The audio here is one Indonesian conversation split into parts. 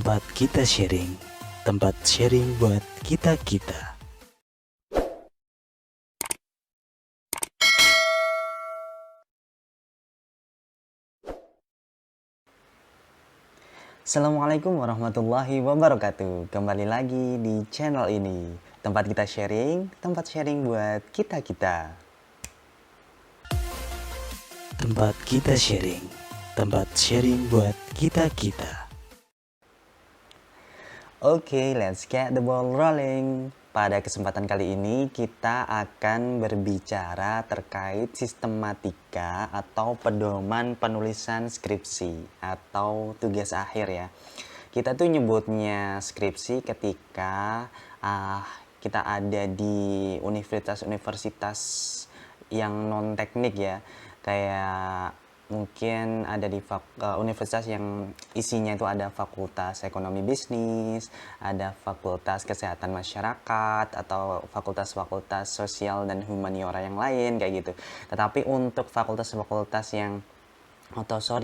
Tempat kita sharing, tempat sharing buat kita-kita. Assalamualaikum warahmatullahi wabarakatuh. Kembali lagi di channel ini. Tempat kita sharing, tempat sharing buat kita-kita. Tempat kita sharing, tempat sharing buat kita-kita. Oke, let's get the ball rolling. Pada kesempatan kali ini kita akan berbicara terkait sistematika atau pedoman penulisan skripsi atau tugas akhir ya. Kita tuh nyebutnya skripsi ketika kita ada di universitas-universitas yang non teknik ya, kayak mungkin ada di universitas yang isinya itu ada fakultas ekonomi bisnis, ada fakultas kesehatan masyarakat, atau fakultas-fakultas sosial dan humaniora yang lain kayak gitu. Tetapi untuk fakultas-fakultas yang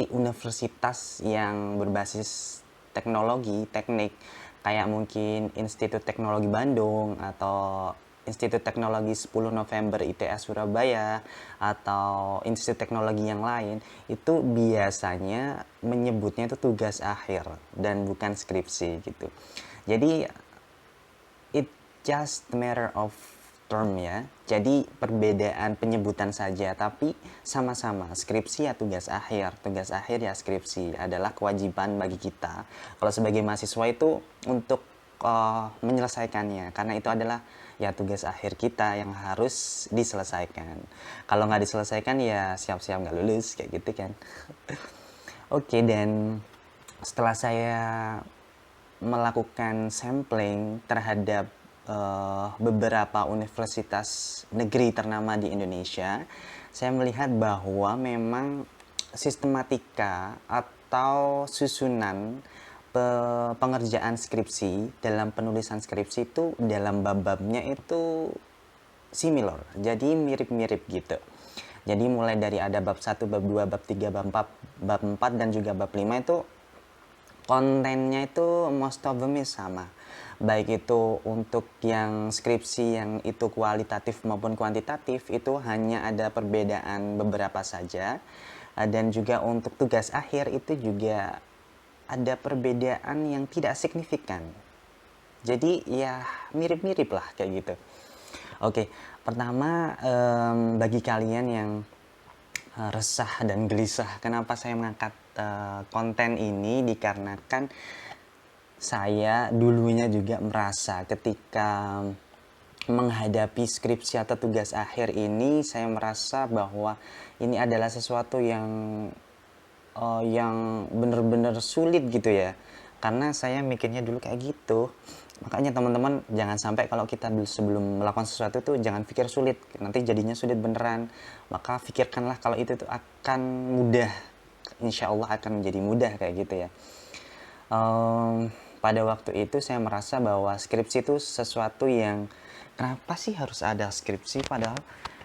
universitas yang berbasis teknologi, teknik, kayak mungkin Institut Teknologi Bandung atau Institut Teknologi 10 November ITS Surabaya atau Institut Teknologi yang lain, itu biasanya menyebutnya itu tugas akhir dan bukan skripsi gitu. Jadi it just matter of term ya. Jadi perbedaan penyebutan saja, tapi sama-sama skripsi ya tugas akhir. Tugas akhir ya skripsi adalah kewajiban bagi kita kalau sebagai mahasiswa itu untuk menyelesaikannya, karena itu adalah ya tugas akhir kita yang harus diselesaikan. Kalau nggak diselesaikan ya siap-siap nggak lulus kayak gitu kan. Oke, dan setelah saya melakukan sampling terhadap beberapa universitas negeri ternama di Indonesia, saya melihat bahwa memang sistematika atau susunan pengerjaan skripsi dalam penulisan skripsi itu dalam bab-babnya itu similar, jadi mirip-mirip gitu. Jadi mulai dari ada bab 1, bab 2, bab 3, bab 4 dan juga bab 5 itu kontennya itu most of them sama. Baik itu untuk yang skripsi yang itu kualitatif maupun kuantitatif, itu hanya ada perbedaan beberapa saja. Dan juga untuk tugas akhir itu juga ada perbedaan yang tidak signifikan. Jadi ya mirip-mirip lah kayak gitu. Oke, pertama bagi kalian yang resah dan gelisah, kenapa saya mengangkat konten ini, dikarenakan saya dulunya juga merasa ketika menghadapi skripsi atau tugas akhir ini, saya merasa bahwa ini adalah sesuatu yang benar-benar sulit gitu ya, karena saya mikirnya dulu kayak gitu. Makanya teman-teman jangan sampai kalau kita sebelum melakukan sesuatu tuh jangan pikir sulit, nanti jadinya sulit beneran. Maka pikirkanlah kalau itu tuh akan mudah, insya Allah akan menjadi mudah kayak gitu ya. Pada waktu itu saya merasa bahwa skripsi itu sesuatu yang kenapa sih harus ada skripsi, padahal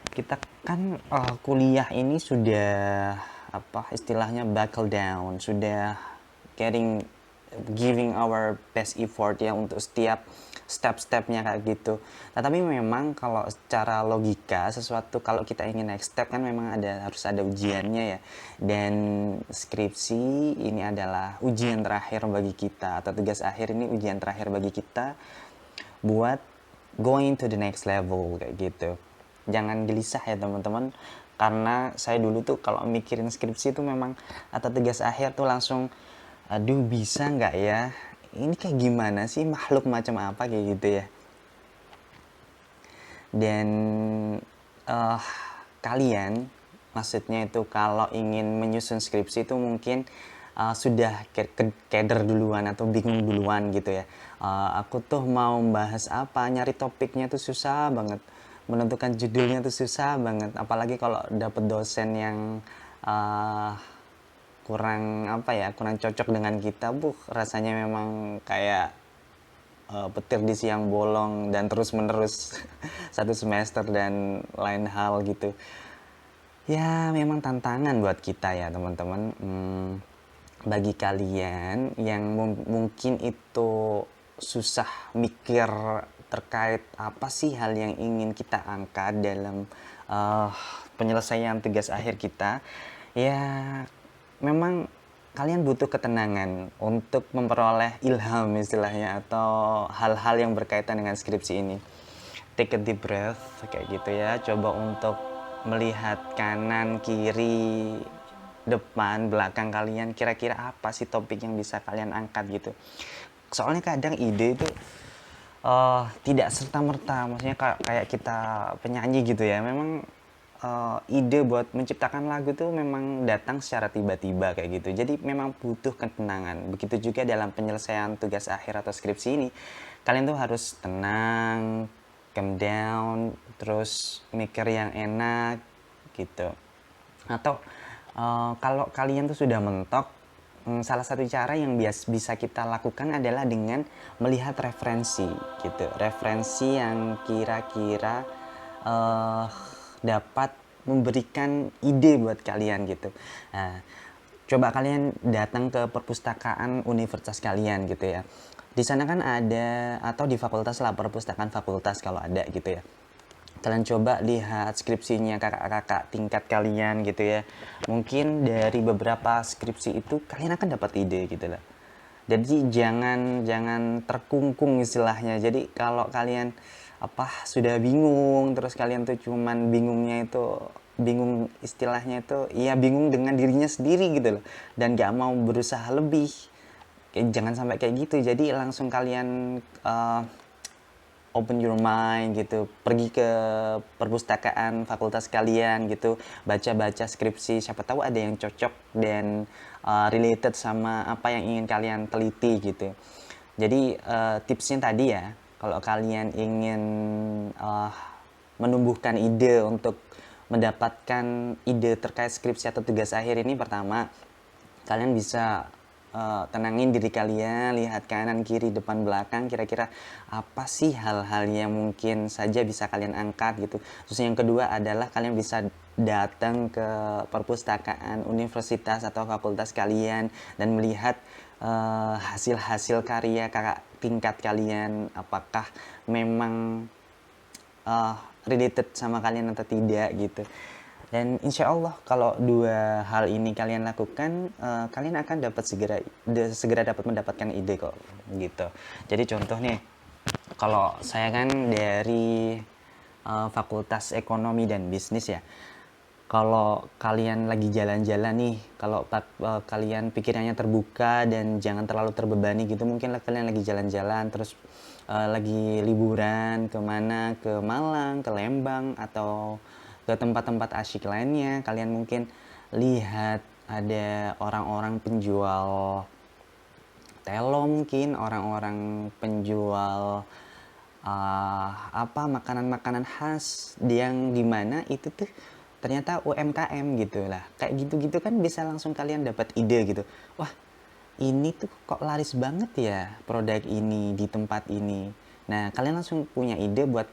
kita kan kuliah ini sudah apa istilahnya buckle down, sudah giving our best effort ya untuk setiap step-stepnya kayak gitu. Nah, tapi memang kalau secara logika sesuatu kalau kita ingin next step kan memang harus ada ujiannya ya. Dan skripsi ini adalah ujian terakhir bagi kita, atau tugas akhir ini ujian terakhir bagi kita buat going to the next level kayak gitu. Jangan gelisah ya teman-teman, karena saya dulu tuh kalau mikirin skripsi itu memang atau tugas akhir tuh langsung aduh bisa nggak ya, ini kayak gimana sih, makhluk macam apa kayak gitu ya. Dan kalian maksudnya itu kalau ingin menyusun skripsi itu mungkin sudah keder duluan atau bingung duluan gitu ya. Aku tuh mau bahas apa, nyari topiknya tuh susah banget, menentukan judulnya tuh susah banget, apalagi kalau dapet dosen yang uh, kurang cocok dengan kita, rasanya memang kayak petir di siang bolong dan terus menerus satu semester dan lain hal gitu. Ya memang tantangan buat kita ya teman-teman. bagi kalian yang mungkin itu susah mikir terkait apa sih hal yang ingin kita angkat dalam uh, penyelesaian tugas akhir kita, ya memang kalian butuh ketenangan untuk memperoleh ilham istilahnya atau hal-hal yang berkaitan dengan skripsi ini. Take a deep breath kayak gitu ya, coba untuk melihat kanan kiri depan belakang kalian, kira-kira apa sih topik yang bisa kalian angkat gitu. Soalnya kadang ide itu tidak serta merta, maksudnya kayak kita penyanyi gitu ya, memang ide buat menciptakan lagu tuh memang datang secara tiba-tiba kayak gitu. Jadi memang butuh ketenangan. Begitu juga dalam penyelesaian tugas akhir atau skripsi ini, kalian tuh harus tenang, calm down, terus mikir yang enak gitu. Atau kalau kalian tuh sudah mentok, salah satu cara yang bisa kita lakukan adalah dengan melihat referensi gitu. Referensi yang kira-kira uh, dapat memberikan ide buat kalian gitu. Nah, coba kalian datang ke perpustakaan universitas kalian gitu ya. Di sana kan ada, atau di fakultas lah, perpustakaan fakultas kalau ada gitu ya. Kalian coba lihat skripsinya kakak-kakak tingkat kalian gitu ya. Mungkin dari beberapa skripsi itu kalian akan dapat ide gitu lah. Jadi jangan terkungkung istilahnya. Jadi kalau kalian sudah bingung, terus kalian tuh cuman bingung istilahnya itu ya bingung dengan dirinya sendiri gitu loh, dan gak mau berusaha lebih. Jangan sampai kayak gitu. Jadi langsung kalian open your mind gitu, pergi ke perpustakaan fakultas kalian gitu, baca-baca skripsi, siapa tahu ada yang cocok dan related sama apa yang ingin kalian teliti gitu. Jadi tipsnya tadi ya, kalau kalian ingin menumbuhkan ide untuk mendapatkan ide terkait skripsi atau tugas akhir ini, pertama kalian bisa tenangin diri kalian, lihat kanan kiri depan belakang, kira-kira apa sih hal-hal yang mungkin saja bisa kalian angkat gitu. Terus yang kedua adalah kalian bisa datang ke perpustakaan universitas atau fakultas kalian dan melihat hasil-hasil karya kakak tingkat kalian, apakah memang related sama kalian atau tidak gitu. Dan insya Allah kalau dua hal ini kalian lakukan, kalian akan dapat segera dapat mendapatkan ide kok gitu. Jadi contoh nih, kalau saya kan dari Fakultas Ekonomi dan Bisnis ya. Kalau kalian lagi jalan-jalan nih, kalau kalian pikirannya terbuka dan jangan terlalu terbebani gitu, mungkin kalian lagi jalan-jalan terus lagi liburan kemana, ke Malang, ke Lembang, atau ke tempat-tempat asyik lainnya, kalian mungkin lihat ada orang-orang penjual telo, mungkin orang-orang penjual makanan-makanan khas yang dimana itu tuh ternyata UMKM gitu lah. Kayak gitu-gitu kan bisa langsung kalian dapat ide gitu. Wah, ini tuh kok laris banget ya produk ini di tempat ini. Nah, kalian langsung punya ide buat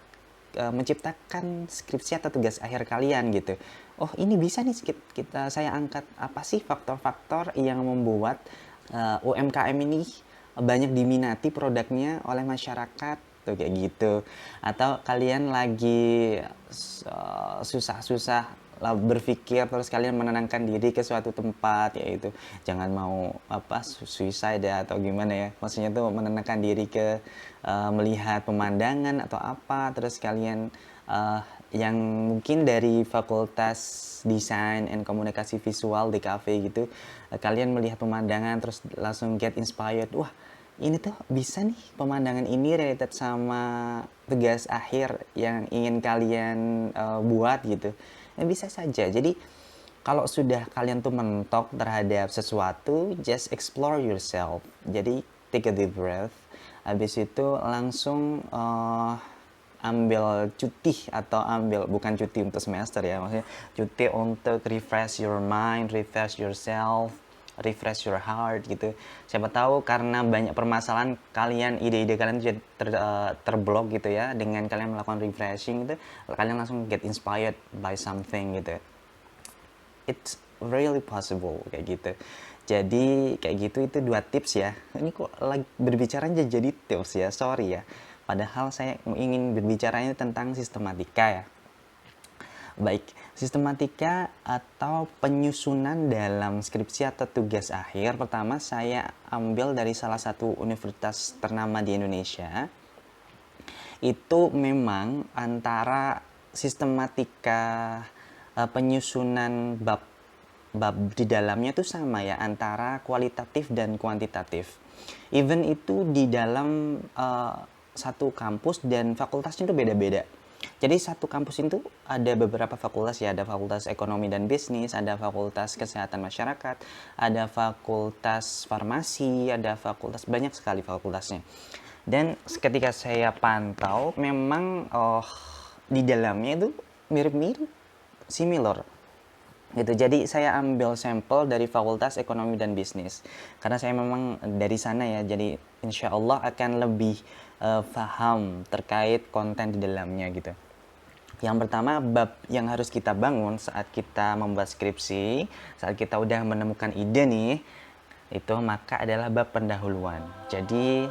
menciptakan skripsi atau tugas akhir kalian gitu. Oh, ini bisa nih saya angkat apa sih faktor-faktor yang membuat UMKM ini banyak diminati produknya oleh masyarakat tuh, kayak gitu. Atau kalian lagi susah-susah berpikir, terus kalian menenangkan diri ke suatu tempat, yaitu jangan mau suicide ya, atau gimana ya, maksudnya tuh menenangkan diri ke melihat pemandangan atau apa, terus kalian yang mungkin dari fakultas desain and komunikasi visual di cafe gitu, kalian melihat pemandangan terus langsung get inspired. Wah, ini tuh bisa nih, pemandangan ini related sama tugas akhir yang ingin kalian buat gitu. Ya, bisa saja. Jadi kalau sudah kalian tuh mentok terhadap sesuatu, just explore yourself. Jadi take a deep breath. Habis itu langsung ambil cuti, atau bukan cuti untuk semester ya, maksudnya cuti untuk refresh your mind, refresh yourself, refresh your heart gitu. Siapa tahu karena banyak permasalahan kalian, ide-ide kalian jadi terblok gitu ya, dengan kalian melakukan refreshing itu kalian langsung get inspired by something gitu. It's really possible kayak gitu. Jadi kayak gitu, itu 2 tips ya. Ini kok lagi berbicara jadi tips ya, sorry ya. Padahal saya ingin berbicaranya tentang sistematika ya. Baik, sistematika atau penyusunan dalam skripsi atau tugas akhir pertama saya ambil dari salah satu universitas ternama di Indonesia. Itu memang antara sistematika penyusunan bab di dalamnya itu sama ya, antara kualitatif dan kuantitatif. Even itu di dalam satu kampus dan fakultasnya itu beda-beda. Jadi satu kampus itu ada beberapa fakultas ya, ada fakultas ekonomi dan bisnis, ada fakultas kesehatan masyarakat, ada fakultas farmasi, ada fakultas, banyak sekali fakultasnya. Dan ketika saya pantau memang di dalamnya itu mirip-mirip, similar gitu. Jadi saya ambil sampel dari Fakultas Ekonomi dan Bisnis karena saya memang dari sana ya, jadi insya Allah akan lebih paham terkait konten di dalamnya gitu. Yang pertama, bab yang harus kita bangun saat kita membuat skripsi, saat kita udah menemukan ide nih, itu maka adalah bab pendahuluan. Jadi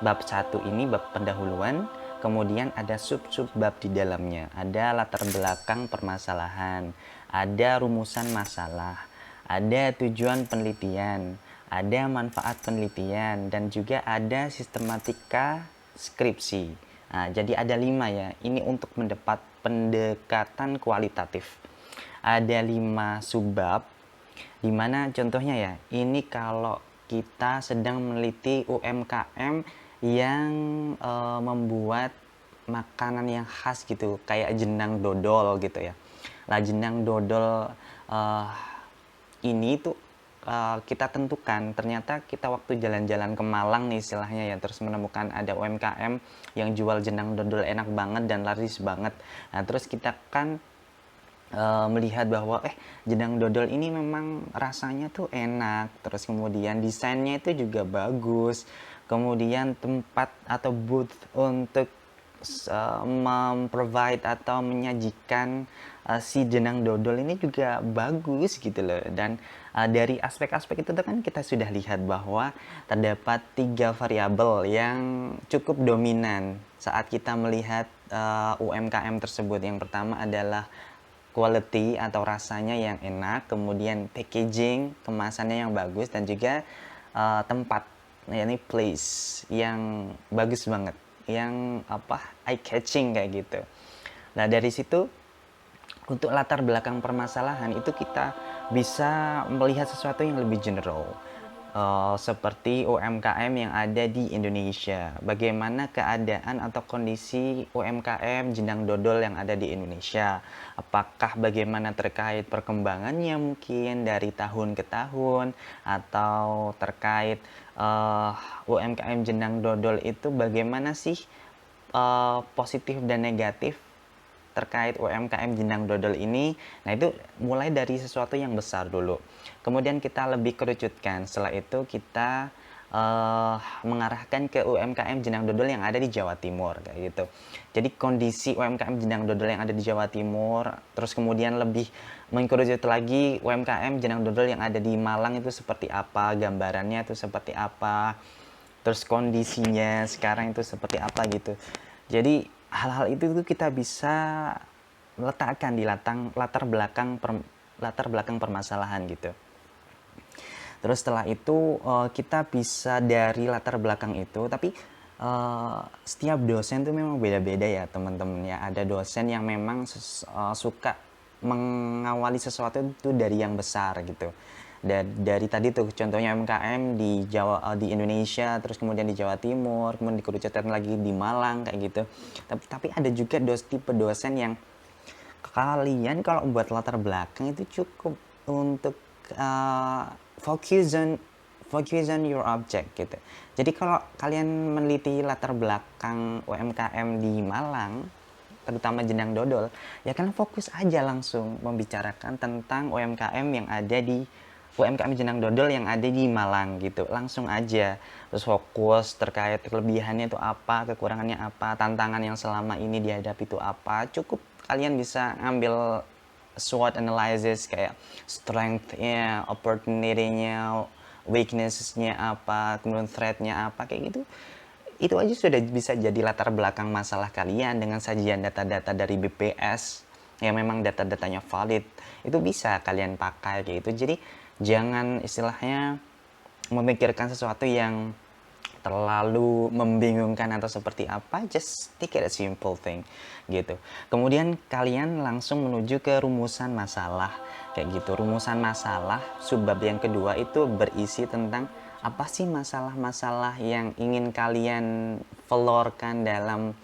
bab 1 ini bab pendahuluan, kemudian ada sub-sub bab di dalamnya. Ada latar belakang permasalahan, ada rumusan masalah, ada tujuan penelitian, ada manfaat penelitian, dan juga ada sistematika skripsi. Nah, jadi ada 5 ya. Ini untuk mendapat pendekatan kualitatif. Ada 5 subbab, dimana contohnya ya, ini kalau kita sedang meneliti UMKM yang membuat makanan yang khas gitu, kayak jenang dodol gitu ya. Lah jenang dodol ini tuh kita tentukan, ternyata kita waktu jalan-jalan ke Malang nih istilahnya ya, terus menemukan ada UMKM yang jual jenang dodol enak banget dan laris banget. Nah terus kita kan melihat bahwa jenang dodol ini memang rasanya tuh enak, terus kemudian desainnya itu juga bagus, kemudian tempat atau booth untuk memprovide atau menyajikan si jenang dodol ini juga bagus gitu loh. Dan dari aspek-aspek itu kan kita sudah lihat bahwa terdapat 3 variabel yang cukup dominan saat kita melihat UMKM tersebut. Yang pertama adalah quality atau rasanya yang enak, kemudian packaging, kemasannya yang bagus, dan juga tempat, yakni place yang bagus banget, yang eye catching kayak gitu. Nah dari situ untuk latar belakang permasalahan itu kita bisa melihat sesuatu yang lebih general, seperti UMKM yang ada di Indonesia. Bagaimana keadaan atau kondisi UMKM jenang dodol yang ada di Indonesia? Apakah bagaimana terkait perkembangannya mungkin dari tahun ke tahun, atau terkait UMKM jenang dodol itu bagaimana sih positif dan negatif terkait UMKM jenang dodol ini. Nah itu mulai dari sesuatu yang besar dulu, kemudian kita lebih kerucutkan, setelah itu kita mengarahkan ke UMKM jenang dodol yang ada di Jawa Timur kayak gitu. Jadi kondisi UMKM jenang dodol yang ada di Jawa Timur, terus kemudian lebih mengkerucut lagi UMKM jenang dodol yang ada di Malang itu seperti apa, gambarannya itu seperti apa, terus kondisinya sekarang itu seperti apa gitu. Jadi hal-hal itu kita bisa letakkan di latar belakang permasalahan gitu. Terus setelah itu kita bisa dari latar belakang itu, tapi setiap dosen tuh memang beda-beda ya teman-teman ya. Ada dosen yang memang suka mengawali sesuatu itu dari yang besar gitu. Dari tadi tuh contohnya UMKM di Indonesia, terus kemudian di Jawa Timur, kemudian dikerucutkan lagi di Malang kayak gitu. Tapi ada juga tipe dosen yang kalian kalau buat latar belakang itu cukup untuk focus on your object gitu. Jadi kalau kalian meneliti latar belakang UMKM di Malang, terutama jenang dodol, ya kalian fokus aja langsung membicarakan tentang UMKM jenang dodol yang ada di Malang gitu, langsung aja. Terus fokus terkait kelebihannya itu apa, kekurangannya apa, tantangan yang selama ini dihadapi itu apa. Cukup kalian bisa ngambil SWOT analysis kayak strength-nya, opportunity-nya, weakness-nya apa, kemudian threat-nya apa, kayak gitu. Itu aja sudah bisa jadi latar belakang masalah kalian dengan sajian data-data dari BPS yang memang data-datanya valid. Itu bisa kalian pakai kayak gitu. Jadi jangan istilahnya memikirkan sesuatu yang terlalu membingungkan atau seperti apa, just take it a simple thing gitu. Kemudian kalian langsung menuju ke rumusan masalah kayak gitu. Rumusan masalah subbab yang kedua itu berisi tentang apa sih masalah-masalah yang ingin kalian velorkan dalam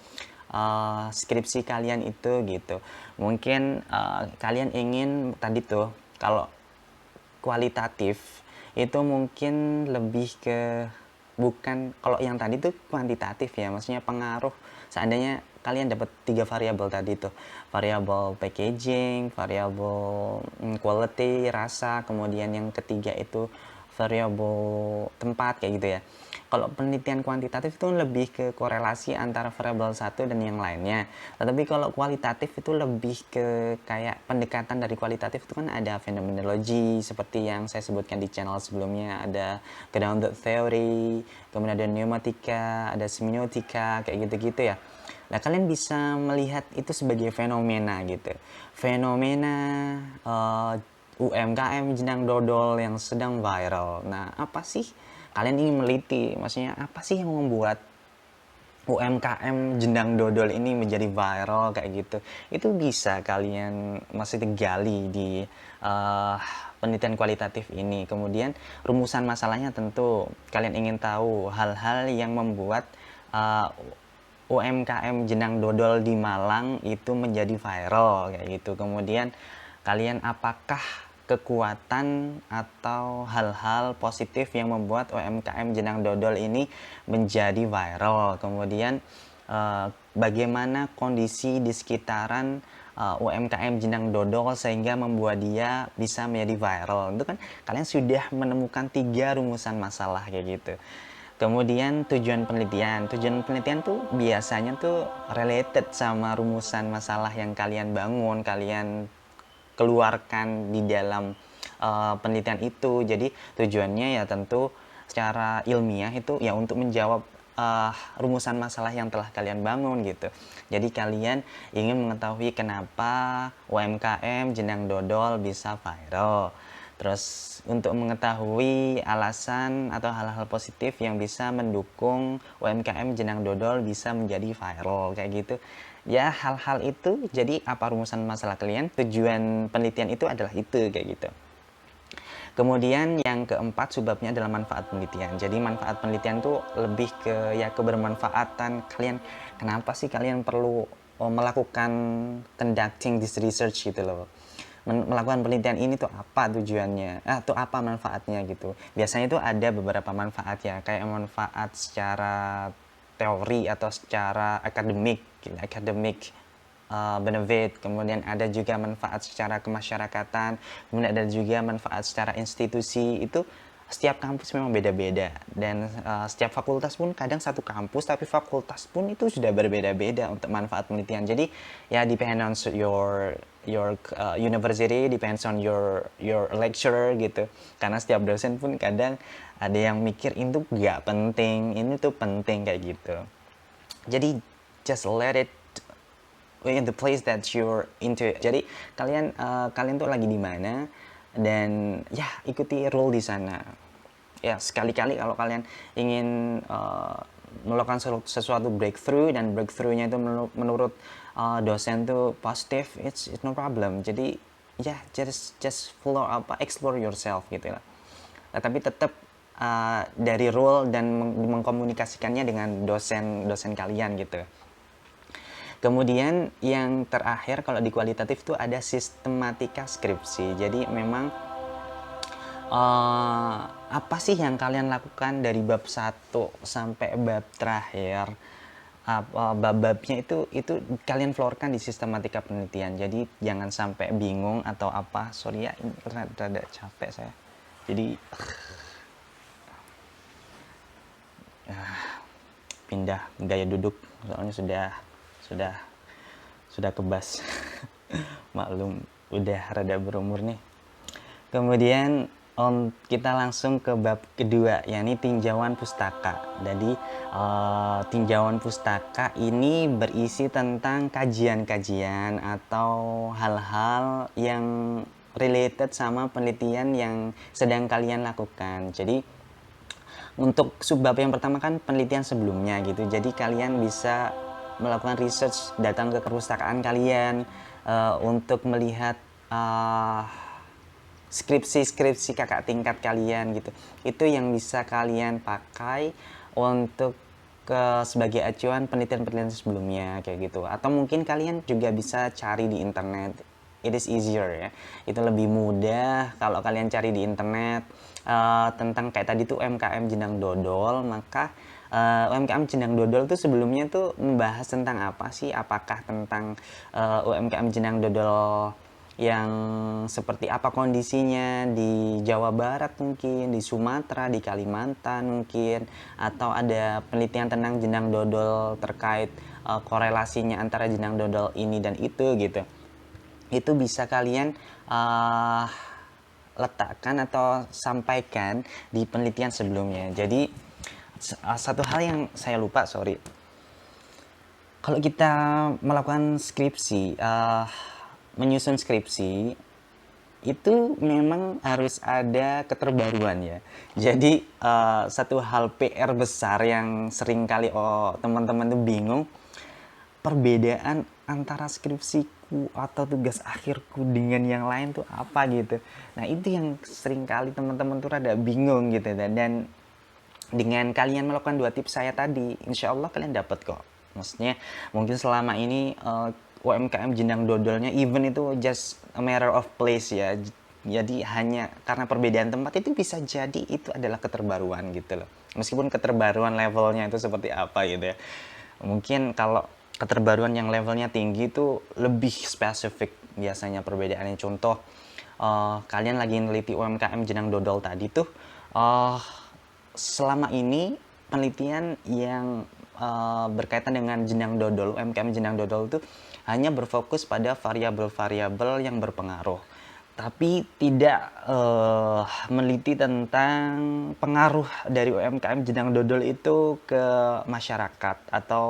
skripsi kalian itu gitu. Mungkin kalian ingin tadi tuh kalau kualitatif itu mungkin lebih ke bukan, kalau yang tadi tuh kuantitatif ya, maksudnya pengaruh seandainya kalian dapat 3 variabel tadi tuh, variabel packaging, variabel quality, rasa, kemudian yang ketiga itu variabel tempat kayak gitu ya. Kalau penelitian kuantitatif itu lebih ke korelasi antara variabel satu dan yang lainnya. Tetapi kalau kualitatif itu lebih ke kayak pendekatan dari kualitatif itu kan ada fenomenologi seperti yang saya sebutkan di channel sebelumnya, ada grounded theory, kemudian ada pneumatika, ada semiotika, kayak gitu-gitu ya. Nah, kalian bisa melihat itu sebagai fenomena gitu. Fenomena UMKM jenang dodol yang sedang viral. Nah, apa sih? Kalian ingin meliti, maksudnya apa sih yang membuat UMKM jenang dodol ini menjadi viral kayak gitu. Itu bisa kalian masih gali di penelitian kualitatif ini. Kemudian rumusan masalahnya tentu kalian ingin tahu hal-hal yang membuat UMKM jenang dodol di Malang itu menjadi viral kayak gitu. Kemudian kalian apakah kekuatan atau hal-hal positif yang membuat UMKM jenang dodol ini menjadi viral. Kemudian bagaimana kondisi di sekitaran UMKM jenang dodol sehingga membuat dia bisa menjadi viral. Itu kan kalian sudah menemukan 3 rumusan masalah kayak gitu. Kemudian tujuan penelitian. Tujuan penelitian tuh biasanya tuh related sama rumusan masalah yang kalian bangun, kalian keluarkan di dalam penelitian itu. Jadi tujuannya ya tentu secara ilmiah itu ya untuk menjawab rumusan masalah yang telah kalian bangun gitu. Jadi kalian ingin mengetahui kenapa UMKM jenang dodol bisa viral. Terus untuk mengetahui alasan atau hal-hal positif yang bisa mendukung UMKM jenang dodol bisa menjadi viral kayak gitu. Ya hal-hal itu, jadi apa rumusan masalah kalian, tujuan penelitian itu adalah itu kayak gitu. Kemudian yang keempat subbabnya adalah manfaat penelitian. Jadi manfaat penelitian itu lebih ke ya kebermanfaatan kalian. Kenapa sih kalian perlu melakukan conducting this research gitu loh. Melakukan penelitian ini tuh apa tujuannya, tuh apa manfaatnya gitu. Biasanya itu ada beberapa manfaat ya, kayak manfaat secara teori atau secara akademik, gitu, akademik benefit, kemudian ada juga manfaat secara kemasyarakatan, kemudian ada juga manfaat secara institusi. Itu setiap kampus memang beda-beda, dan setiap fakultas pun kadang satu kampus tapi fakultas pun itu sudah berbeda-beda untuk manfaat penelitian. Jadi ya depend on your university, depends on your lecturer gitu, karena setiap dosen pun kadang ada yang mikir itu gak penting, ini tuh penting kayak gitu. Jadi just let it in the place that you're into. Jadi kalian tuh lagi di mana, dan ya ikuti rule di sana. Ya sekali-kali kalau kalian ingin melakukan sesuatu breakthrough, dan breakthrough-nya itu menurut dosen tuh positif, it's no problem. Jadi ya just explore yourself gitu lah. Tapi tetap dari rule dan mengkomunikasikannya dengan dosen kalian gitu. Kemudian yang terakhir kalau di kualitatif itu ada sistematika skripsi. Jadi memang apa sih yang kalian lakukan dari bab 1 sampai bab terakhir. Bab-babnya itu kalian florkan di sistematika penelitian. Jadi jangan sampai bingung atau apa. Sorry ya, ini rada capek saya. Jadi pindah gaya duduk soalnya sudah kebas. Maklum udah rada berumur nih. Kemudian kita langsung ke bab kedua, yakni tinjauan pustaka. Jadi tinjauan pustaka ini berisi tentang kajian-kajian atau hal-hal yang related sama penelitian yang sedang kalian lakukan. Jadi untuk subbab yang pertama kan penelitian sebelumnya gitu. Jadi kalian bisa melakukan research, datang ke perpustakaan kalian untuk melihat skripsi-skripsi kakak tingkat kalian gitu. Itu yang bisa kalian pakai untuk sebagai acuan penelitian-penelitian sebelumnya kayak gitu. Atau mungkin kalian juga bisa cari di internet. It is easier ya. Itu lebih mudah kalau kalian cari di internet tentang kayak tadi tuh UMKM Jenang Dodol, maka UMKM Jenang Dodol tuh sebelumnya tuh membahas tentang apa sih? Apakah tentang UMKM Jenang Dodol yang seperti apa kondisinya di Jawa Barat mungkin, di Sumatera, di Kalimantan mungkin, atau ada penelitian tentang jenang dodol terkait korelasinya antara jenang dodol ini dan itu gitu. Itu bisa kalian letakkan atau sampaikan di penelitian sebelumnya. Jadi satu hal yang saya lupa, sorry. Kalau kita melakukan skripsi, menyusun skripsi itu memang harus ada keterbaruan ya. Jadi satu hal PR besar yang sering kali teman-teman tuh bingung, perbedaan antara skripsiku atau tugas akhirku dengan yang lain tuh apa gitu. Nah itu yang sering kali teman-teman tuh rada bingung gitu. Dan dengan kalian melakukan 2 tips saya tadi, insya Allah kalian dapat kok. Maksudnya mungkin selama ini UMKM Jenang Dodolnya even itu just a matter of place ya. Jadi hanya karena perbedaan tempat itu bisa jadi itu adalah keterbaruan gitu loh. Meskipun keterbaruan levelnya itu seperti apa gitu ya. Mungkin kalau keterbaruan yang levelnya tinggi itu lebih spesifik biasanya perbedaannya. Contoh kalian lagi neliti UMKM Jenang Dodol tadi tuh selama ini penelitian yang berkaitan dengan jenang dodol, UMKM jenang dodol itu hanya berfokus pada variabel-variabel yang berpengaruh, tapi tidak meneliti tentang pengaruh dari UMKM jenang dodol itu ke masyarakat atau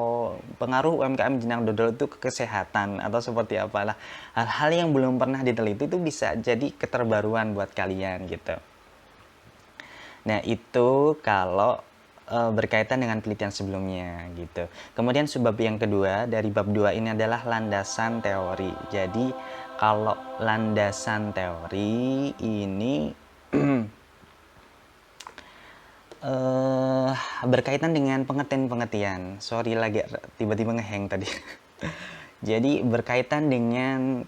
pengaruh UMKM jenang dodol itu ke kesehatan atau seperti apalah. Hal-hal yang belum pernah diteliti itu bisa jadi keterbaruan buat kalian gitu. Nah, itu kalau berkaitan dengan penelitian sebelumnya gitu. Kemudian subbab yang kedua dari bab 2 ini adalah landasan teori. Jadi, kalau landasan teori ini berkaitan dengan pengertian-pengertian. Sorry lagi tiba-tiba ngehang tadi. Jadi berkaitan dengan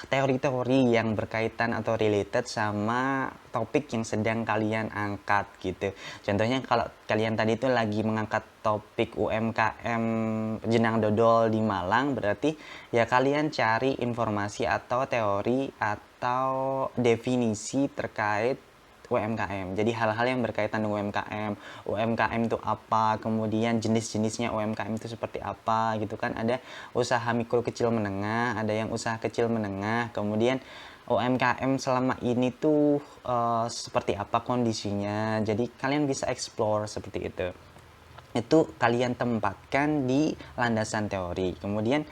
teori-teori yang berkaitan atau related sama topik yang sedang kalian angkat gitu. Contohnya kalau kalian tadi itu lagi mengangkat topik UMKM Jenang Dodol di Malang, berarti ya kalian cari informasi atau teori atau definisi terkait UMKM. Jadi hal-hal yang berkaitan dengan UMKM. UMKM itu apa, kemudian jenis-jenisnya UMKM itu seperti apa gitu kan. Ada usaha mikro kecil menengah, ada yang usaha kecil menengah, kemudian UMKM selama ini tuh seperti apa kondisinya. Jadi kalian bisa explore seperti itu. Itu kalian tempatkan di landasan teori. Kemudian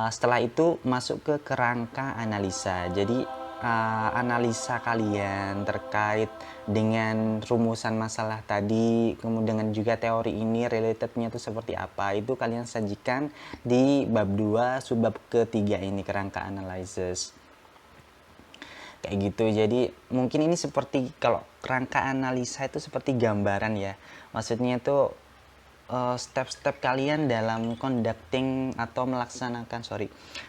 setelah itu masuk ke kerangka analisa. Jadi analisa kalian terkait dengan rumusan masalah tadi, kemudian juga teori ini relatednya itu seperti apa, itu kalian sajikan di bab 2 subbab ketiga ini, kerangka analysis kayak gitu. Jadi mungkin ini seperti kalau kerangka analisa itu seperti gambaran ya, maksudnya itu step-step kalian dalam conducting atau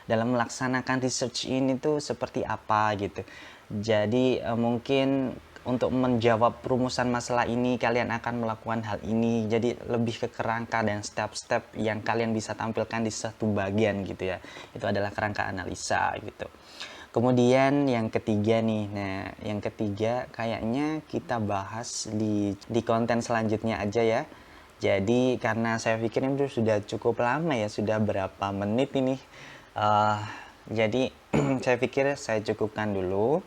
dalam melaksanakan research ini tuh seperti apa gitu. Jadi mungkin untuk menjawab rumusan masalah ini kalian akan melakukan hal ini. Jadi lebih ke kerangka dan step-step yang kalian bisa tampilkan di satu bagian gitu ya. Itu adalah kerangka analisa gitu. Kemudian yang ketiga nih, nah yang ketiga kayaknya kita bahas di konten selanjutnya aja ya. Jadi karena saya pikir ini sudah cukup lama ya, sudah berapa menit ini. Jadi saya pikir saya cukupkan dulu.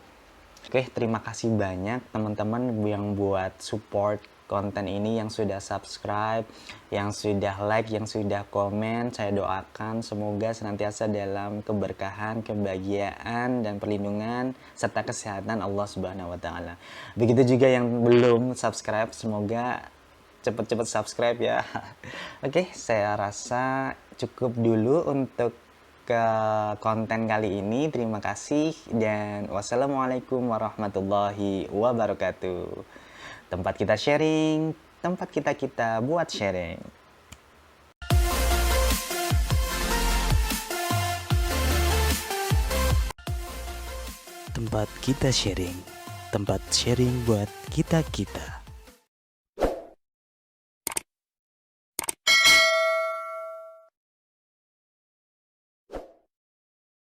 Oke, terima kasih banyak teman-teman yang buat support konten ini, yang sudah subscribe, yang sudah like, yang sudah komen. Saya doakan semoga senantiasa dalam keberkahan, kebahagiaan, dan perlindungan serta kesehatan Allah Subhanahu wa taala. Begitu juga yang belum subscribe, semoga cepet-cepet subscribe ya. Oke, saya rasa cukup dulu untuk ke konten kali ini. Terima kasih dan wassalamualaikum warahmatullahi wabarakatuh. Tempat kita sharing, tempat kita buat sharing. Tempat kita sharing, tempat sharing buat kita-kita.